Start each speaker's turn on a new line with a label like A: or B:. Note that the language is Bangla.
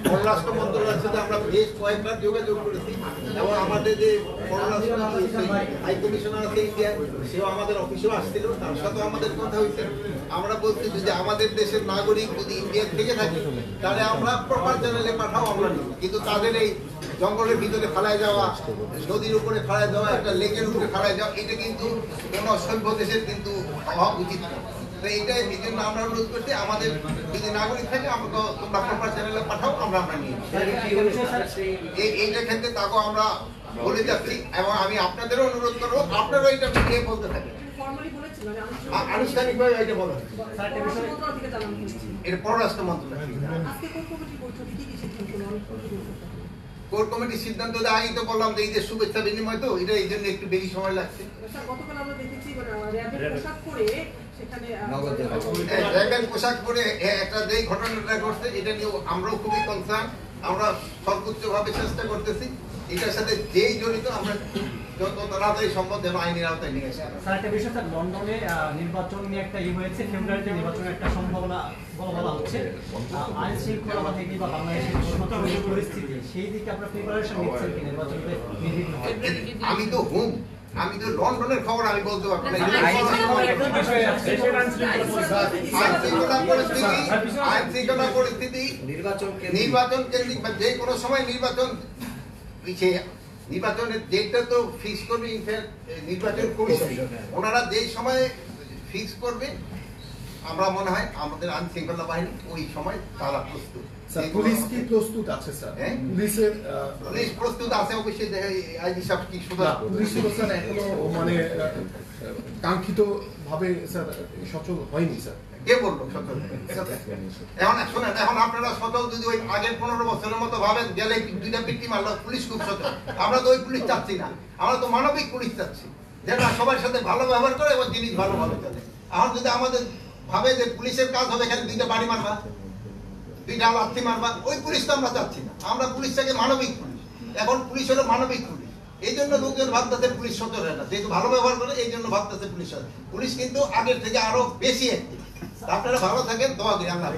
A: পররাষ্ট্র মন্ত্রণালয়ের সাথে আমরা বেশ কয়েকবার যোগাযোগ করেছি এবং আমাদের যে পররাষ্ট্র হাই কমিশনার আছে ইন্ডিয়া, সেও আমাদের অফিসেও আসছিল, তার সাথেও আমাদের কথা হয়েছে। আমরা বলতেছি যে আমাদের দেশের নাগরিক যদি ইন্ডিয়া থেকে থাকে তাহলে আমরা প্রপার চ্যানেলে পাঠাও, আমরা নিই, কিন্তু তাদের এই জঙ্গলের ভিতরে ফেলায় যাওয়া, নদীর উপরে ফেলায় যাওয়া, একটা লেকের উপরে ফেলায় যাওয়া, এটা কিন্তু কোনো সভ্য দেশের কিন্তু হওয়া উচিত না। তো এইটাই এই জন্য আমরা অনুরোধ করছি, আমাদের যদি নাগরিক থাকে আমরা তোমরা প্রপার চ্যানেলে পাঠাও, আমরা নিই। এইটার ক্ষেত্রে তাকে আমরা বলে যাচ্ছি এবং আমি আপনাদেরও অনুরোধ করবো আপনারা এটা নিয়ে বলতে থাকেন। আনুষ্ঠানিকভাবে এটা বলা এটা পররাষ্ট্র মন্ত্রণালয় কোর কমিটির সিদ্ধান্ত আমি তো বললাম যে এই যে শুভেচ্ছা বিনিময়, তো এটা এই জন্য একটু বেশি সময় লাগছে। পোশাক পরে একটা যে ঘটনাটা ঘটছে এটা নিয়ে আমরাও খুবই কনসার্ন, আমরা সর্বোচ্চ ভাবে চেষ্টা করতেছি এটার সাথে যেই জড়িত আমরা যত তাড়াতাড়ি সম্ভব যেন আইনের আওতায় নিয়ে আসে।
B: স্যার, একটা বিষয় স্যার, লন্ডনে নির্বাচন নিয়ে একটা হয়েছে, ফেব্রুয়ারিতে নির্বাচনের একটা সম্ভাবনা বলা হচ্ছে। আইন শৃঙ্খলা থেকে বা বাংলাদেশের পরিস্থিতি সেই দিকে আপনার প্রিপারেশন নিচ্ছেন কি নির্বাচনকে নির্বিঘ্ন?
A: আমি তো লন্ডনের খবর আমি বলতে পারবো না। আইন শৃঙ্খলা পরিস্থিতি নির্বাচন কেন্দ্রিক যে কোনো সময় নির্বাচনের ডেটটা তো ফিক্স করবে নির্বাচন কমিশন, ওনারা যেই সময় ফিক্স করবে আমরা মনে হয় আমাদের আইন শৃঙ্খলা বাহিনী ওই সময় তারা প্রস্তুত।
C: পুলিশ কি প্রস্তুত আছে স্যার?
A: পুলিশ প্রস্তুত আছে অবশ্যই। আইজি সাহেব কি শুধু
C: পুলিশ স্যার এখনো মানে কাঙ্ক্ষিত ভাবে স্যার সচল হয়নি স্যার।
A: কে বললো সচল? এখন শোনেন, এখন আপনারা সচল যদি ওই আগের 15 বছরের মতো ভাবেন গেলে দুইটা পিটি মারলো পুলিশ খুব সচল, আমরা তো ওই পুলিশ চাচ্ছি না, আমরা তো মানবিক পুলিশ চাচ্ছি যেটা সবার সাথে ভালো ব্যবহার করে এবং জিনিস ভালোভাবে চলে। এখন যদি আমাদের ভাবে যে পুলিশের কাজ হবে এখানে দুইটা বাড়ি মারবা, দুইটা লাথি মারবা, ওই পুলিশ তো আমরা চাচ্ছি না। আমরা পুলিশটাকে মানবিক পুলিশ, এখন পুলিশ হলো মানবিক পুলিশ। এই জন্য লোকজন ভাবতেছে পুলিশ সচল হয় না, যেহেতু ভালো ব্যবহার করে এই জন্য ভাবতেছে পুলিশ হয়। পুলিশ কিন্তু আগের থেকে আরো বেশি অ্যাক্টিভ। আপনারা ভালো থাকেন, দোয়া করি। আল্লাহ।